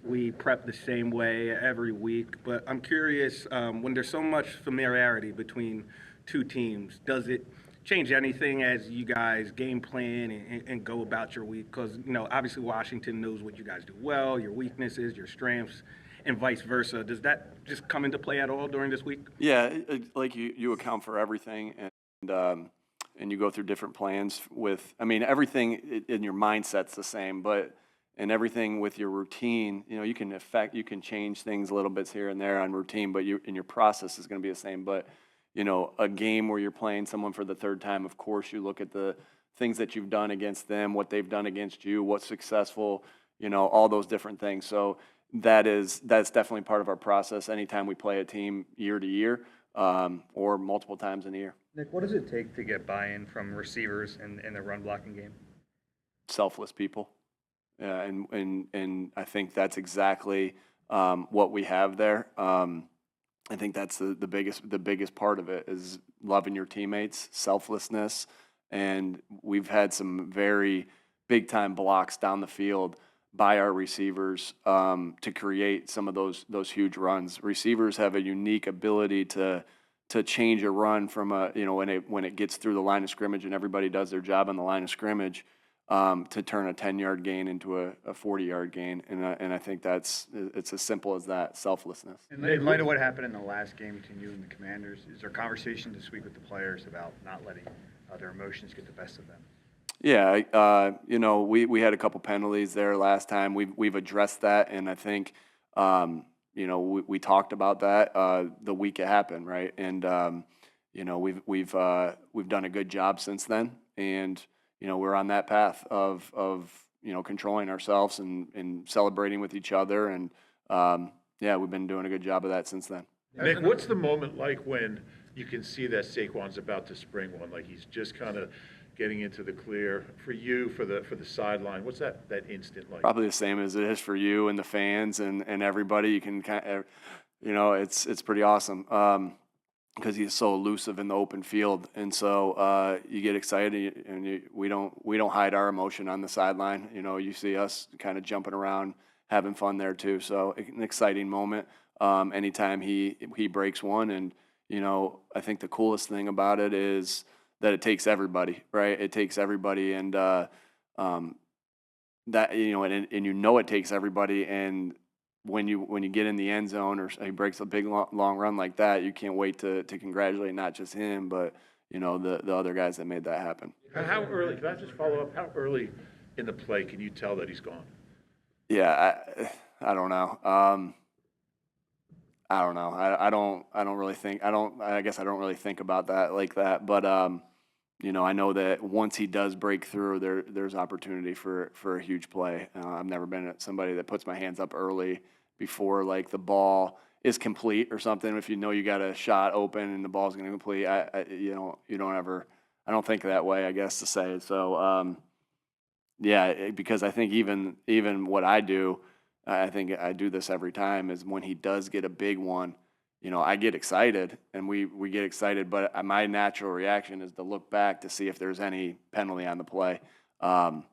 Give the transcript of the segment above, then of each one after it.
we prep the same way every week, but I'm curious, when there's so much familiarity between two teams, does it change anything as you guys game plan and go about your week? Because, obviously Washington knows what you guys do well, your weaknesses, your strengths, and vice versa. Does that just come into play at all during this week? Yeah, like you account for everything, and you go through different plans with. I mean, everything in your mindset's the same, but and everything with your routine, you can change things a little bits here and there on routine, but your process is going to be the same. But a game where you're playing someone for the third time, of course, you look at the things that you've done against them, what they've done against you, what's successful, all those different things. So that's definitely part of our process anytime we play a team year to year, or multiple times in a year. Nick, what does it take to get buy-in from receivers in the run blocking game? Selfless people. Yeah, and I think that's exactly what we have there. I think that's the biggest part of it is loving your teammates, selflessness, and we've had some very big time blocks down the field by our receivers to create some of those huge runs. Receivers have a unique ability to change a run from when it gets through the line of scrimmage and everybody does their job on the line of scrimmage. To turn a 10-yard gain into a 40-yard gain, and I think it's as simple as that, selflessness. In light of what happened in the last game between you and the Commanders, is there conversation this week with the players about not letting their emotions get the best of them? Yeah, we had a couple penalties there last time. We've addressed that, and I think we talked about that the week it happened, right? And we've done a good job since then, and we're on that path of controlling ourselves and celebrating with each other. And, we've been doing a good job of that since then. Nick, what's the moment like when you can see that Saquon's about to spring one, like he's just kind of getting into the clear for you, for the sideline? What's that instant like? Probably the same as it is for you and the fans and everybody. You can kind of, it's pretty awesome. Because he's so elusive in the open field, and so you get excited, and we don't hide our emotion on the sideline. You see us kind of jumping around, having fun there too. So an exciting moment anytime he breaks one, and I think the coolest thing about it is that it takes everybody, right? It takes everybody, and that it takes everybody, and when you get in the end zone or he breaks a big long run like that, you can't wait to congratulate not just him, but the other guys that made that happen. How early? Can I just follow up? How early in the play can you tell that he's gone? Yeah, I don't know. I don't know. I guess I don't really think about that like that. But I know that once he does break through, there's opportunity for a huge play. I've never been somebody that puts my hands up early before like the ball is complete or something. If you got a shot open and the ball's going to complete, you don't ever. I don't think that way, I guess to say. So because I think even what I do, I think I do this every time, is when he does get a big one. I get excited, and we get excited, but my natural reaction is to look back to see if there's any penalty on the play, and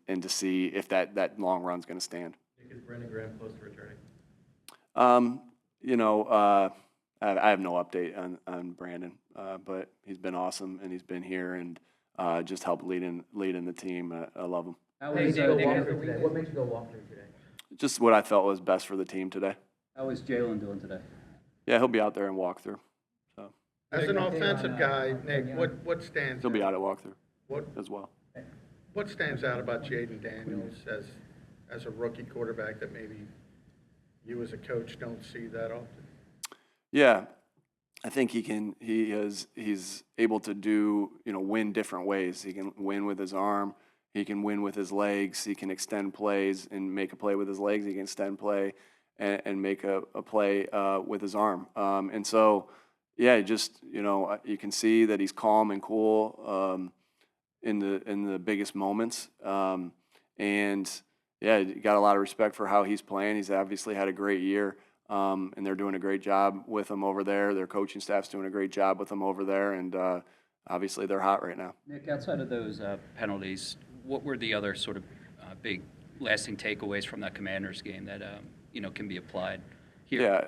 to see if that long run's going to stand. Is Brandon Graham close to returning? I have no update on Brandon, but he's been awesome, and he's been here and just helped leading the team. I love him. What makes you go walkthru today? Just what I felt was best for the team today. How is Jalen doing today? Yeah, he'll be out there and walk through. So as an offensive guy, Nick, what stands? He'll be out at walkthrough What as well. What stands out about Jayden Daniels as a rookie quarterback that maybe you as a coach don't see that often? Yeah, I think he's able to do win different ways. He can win with his arm. He can win with his legs. He can extend plays and make a play with his legs. He can extend play and make a play with his arm. And so, yeah, just you can see that he's calm and cool in the biggest moments. And yeah, you got a lot of respect for how he's playing. He's obviously had a great year, and they're doing a great job with him over there. Their coaching staff's doing a great job with him over there, and obviously they're hot right now. Nick, outside of those penalties, what were the other sort of big lasting takeaways from that Commanders game that, can be applied here? Yeah,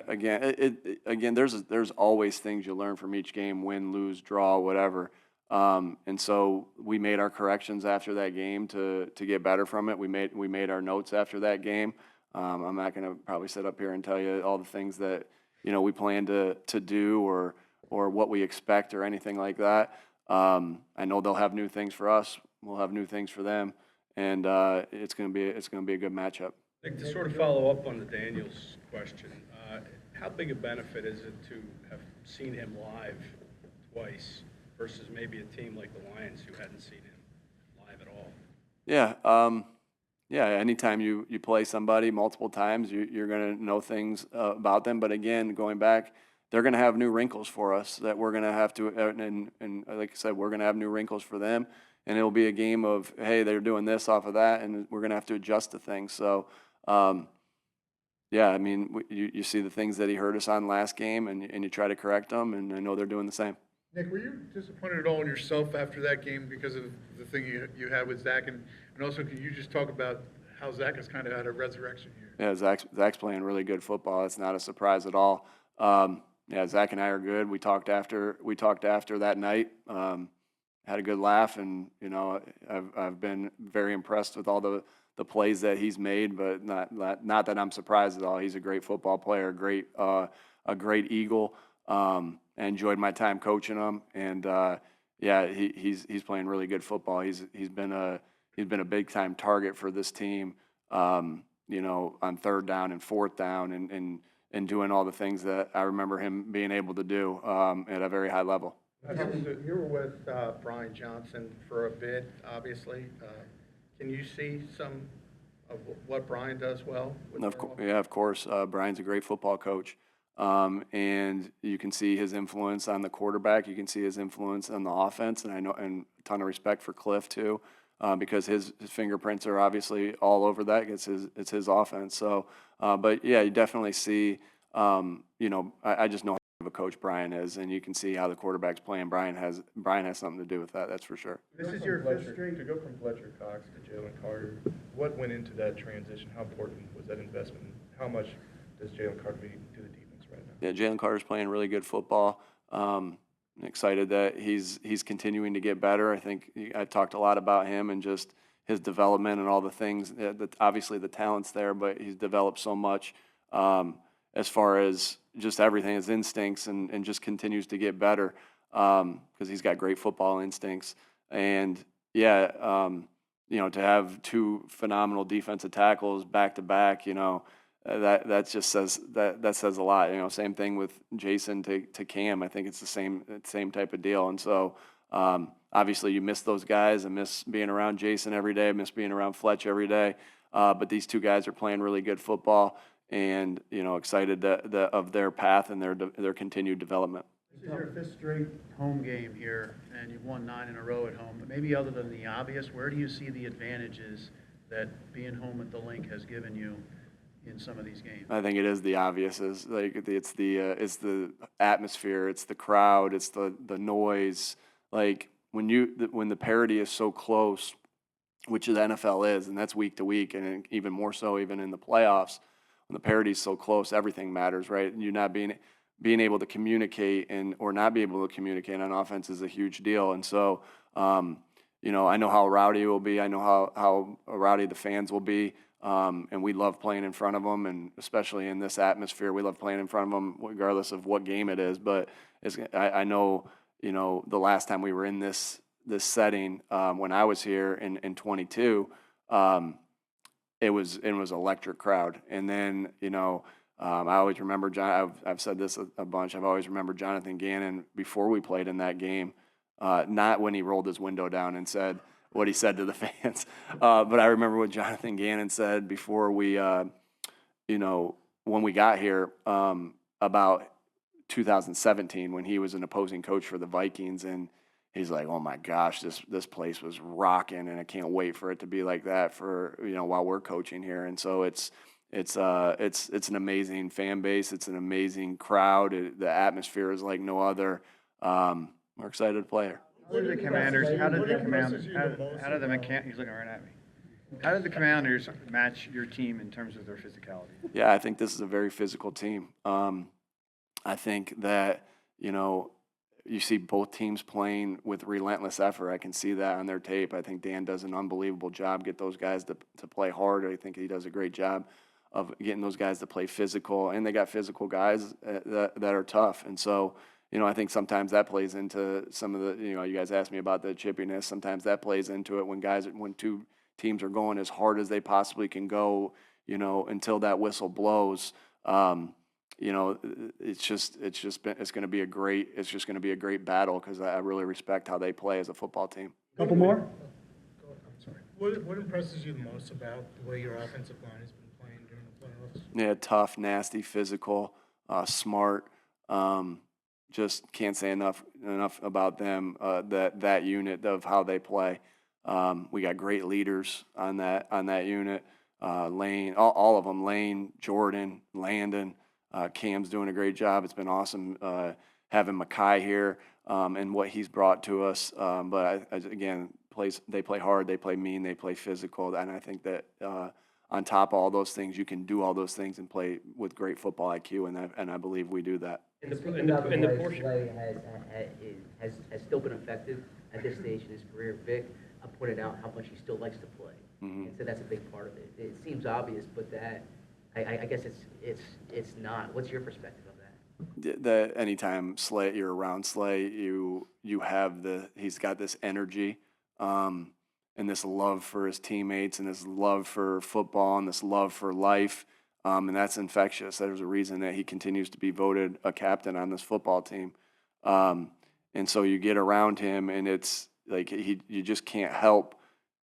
again, there's always things you learn from each game, win, lose, draw, whatever. And so we made our corrections after that game to get better from it. We made our notes after that game. I'm not going to probably sit up here and tell you all the things that we plan to do or what we expect or anything like that. I know they'll have new things for us. We'll have new things for them, and it's going to be a good matchup. Nick, to sort of follow up on the Daniels question, how big a benefit is it to have seen him live twice versus maybe a team like the Lions who hadn't seen him live at all? Yeah, anytime you play somebody multiple times, you're going to know things about them. But again, going back, they're going to have new wrinkles for us that we're going to have to, and like I said, we're going to have new wrinkles for them. And it'll be a game of, hey, they're doing this off of that, and we're going to have to adjust to things. So, yeah, I mean, you see the things that he hurt us on last game, and you try to correct them, and I know they're doing the same. Nick, were you disappointed at all in yourself after that game because of the thing you had with Zach? And also, can you just talk about how Zach has kind of had a resurrection here? Yeah, Zach's playing really good football. It's not a surprise at all. Yeah, Zach and I are good. We talked after that night. Had a good laugh, and I've been very impressed with all the plays that he's made. But not that I'm surprised at all. He's a great football player, a great Eagle. I enjoyed my time coaching him, and yeah, he's playing really good football. He's been a big time target for this team. On third down and fourth down, and doing all the things that I remember him being able to do at a very high level. You were with Brian Johnson for a bit, obviously. Can you see some of what Brian does well? Of course. Brian's a great football coach. And you can see his influence on the quarterback. You can see his influence on the offense. And and a ton of respect for Cliff, too, because his fingerprints are obviously all over that. It's his offense. So, but, yeah, you definitely see, I just know of a coach Brian is, and you can see how the quarterback's playing. Brian has something to do with that. That's for sure. This is your fifth straight to go from Fletcher Cox to Jalen Carter. What went into that transition? How important was that investment? How much does Jalen Carter mean to the defense right now? Yeah, Jalen Carter's playing really good football. I'm excited that he's continuing to get better. I think I talked a lot about him and just his development and all the things. Obviously, the talent's there, but he's developed so much. As far as just everything, his instincts, and just continues to get better because he's got great football instincts. And, yeah, to have two phenomenal defensive tackles back-to-back, that just says that says a lot. Same thing with Jason to Cam. I think it's the same type of deal. And so, obviously, you miss those guys. I miss being around Jason every day. I miss being around Fletch every day. But these two guys are playing really good football. And excited of their path and their continued development. This is your fifth straight home game here, and you've won 9 in a row at home. But maybe other than the obvious, where do you see the advantages that being home at the Link has given you in some of these games? I think it is the obvious. It's the atmosphere, it's the crowd, it's the noise. Like when the parity is so close, which the NFL is, and that's week to week, and even more so even in the playoffs. When the parity is so close, everything matters, right? You're not being able to communicate or not be able to communicate on offense is a huge deal. And so, I know how rowdy it will be. I know how rowdy the fans will be. And we love playing in front of them, and especially in this atmosphere, we love playing in front of them regardless of what game it is. But I know, the last time we were in this setting when I was here in 22, it was electric crowd. And then, I always remember I've said this a bunch. I've always remembered Jonathan Gannon before we played in that game, not when he rolled his window down and said what he said to the fans. But I remember what Jonathan Gannon said before we, when we got here about 2017 when he was an opposing coach for the Vikings, and he's like, "Oh my gosh, this place was rocking, and I can't wait for it to be like that for while we're coaching here." And so it's an amazing fan base. It's an amazing crowd. The atmosphere is like no other. We're excited to play here. How did the Commanders? He's looking right at me. How did the Commanders match your team in terms of their physicality? Yeah, I think this is a very physical team. I think that, you see both teams playing with relentless effort. I can see that on their tape. I think Dan does an unbelievable job, get those guys to play hard. I think he does a great job of getting those guys to play physical, and they got physical guys that are tough. And so, I think sometimes that plays into some of the, you guys asked me about the chippiness. Sometimes that plays into it when two teams are going as hard as they possibly can go, until that whistle blows. It's going to be a great battle because I really respect how they play as a football team. Couple more? I'm sorry. What impresses you the most about the way your offensive line has been playing during the playoffs? Yeah, tough, nasty, physical, smart. Just can't say enough about them. That unit of how they play. We got great leaders on that unit. Lane, all of them. Lane, Jordan, Landon. Cam's doing a great job. It's been awesome having Makai here and what he's brought to us. But they play hard, they play mean, they play physical, and I think that on top of all those things, you can do all those things and play with great football IQ, and I believe we do that. And the portion Slay has still been effective at this stage in his career. Vic pointed out how much he still likes to play, and so that's a big part of it. It seems obvious, but that. I guess it's not. What's your perspective of that? Anytime you're around Slay, you have he's got this energy and this love for his teammates and this love for football and this love for life, and that's infectious. There's a reason that he continues to be voted a captain on this football team, and so you get around him, and it's like you just can't help.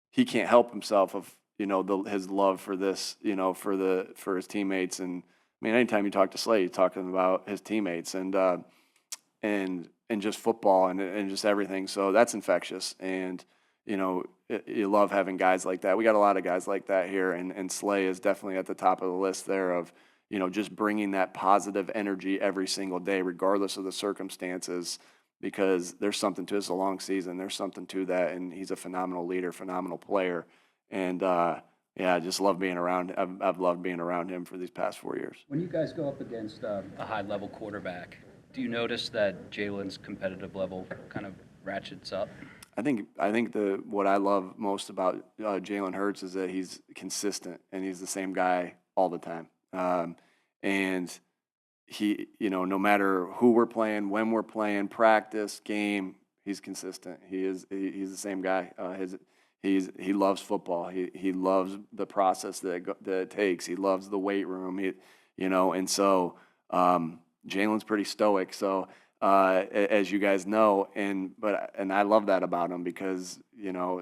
He can't help himself of. His love for this, for his teammates. And I mean, anytime you talk to Slay, you're talking about his teammates and just football and just everything. So that's infectious. And, you love having guys like that. We got a lot of guys like that here. And Slay is definitely at the top of the list there of, just bringing that positive energy every single day, regardless of the circumstances, because there's something to it. It's a long season. There's something to that. And he's a phenomenal leader, phenomenal player. And, I just love being around. I've loved being around him for these past 4 years. When you guys go up against A high-level quarterback, do you notice that Jalen's competitive level kind of ratchets up? I think what I love most about Jalen Hurts is that he's consistent and he's the same guy all the time. And he, no matter who we're playing, when we're playing, practice, game, he's consistent. He's the same guy. He loves football. He loves the process that it takes. He loves the weight room. And so Jalen's pretty stoic. So as you guys know, and I love that about him because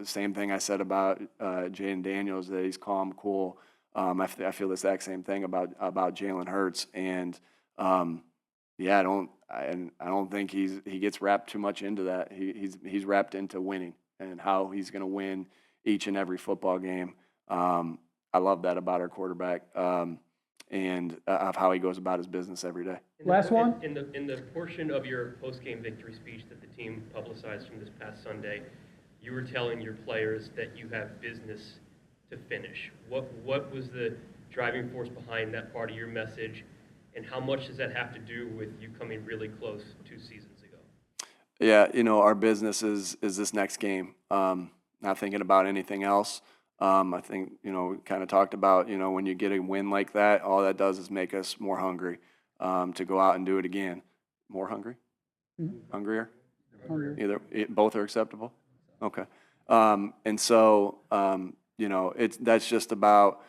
same thing I said about Jayden Daniels, that he's calm, cool. I feel the exact same thing about Jalen Hurts, and I don't think he gets wrapped too much into that. He's wrapped into winning and how he's going to win each and every football game. I love that about our quarterback and of how he goes about his business every day. Last one? In the portion of your post-game victory speech that the team publicized from this past Sunday, you were telling your players that you have business to finish. What was the driving force behind that part of your message, and how much does that have to do with you coming really close 2 seasons ago? Yeah, our business is this next game. Not thinking about anything else. I think, we kind of talked about, when you get a win like that, all that does is make us more hungry to go out and do it again. More hungry? Mm-hmm. Hungrier? Hungrier. Both are acceptable? Okay. And so, that's just about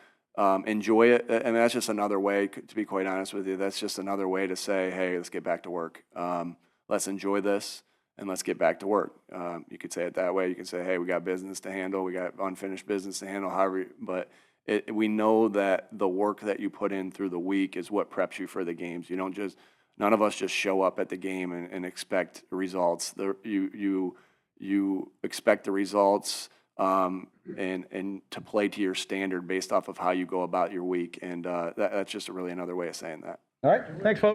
enjoy it. And that's just another way, to be quite honest with you, that's just another way to say, hey, let's get back to work. Let's enjoy this. And let's get back to work. You could say it that way. You can say, hey, we got business to handle. We got unfinished business to handle. But we know that the work that you put in through the week is what preps you for the games. None of us just show up at the game and expect results. You expect the results and to play to your standard based off of how you go about your week. And that's just really another way of saying that. All right. Thanks, folks.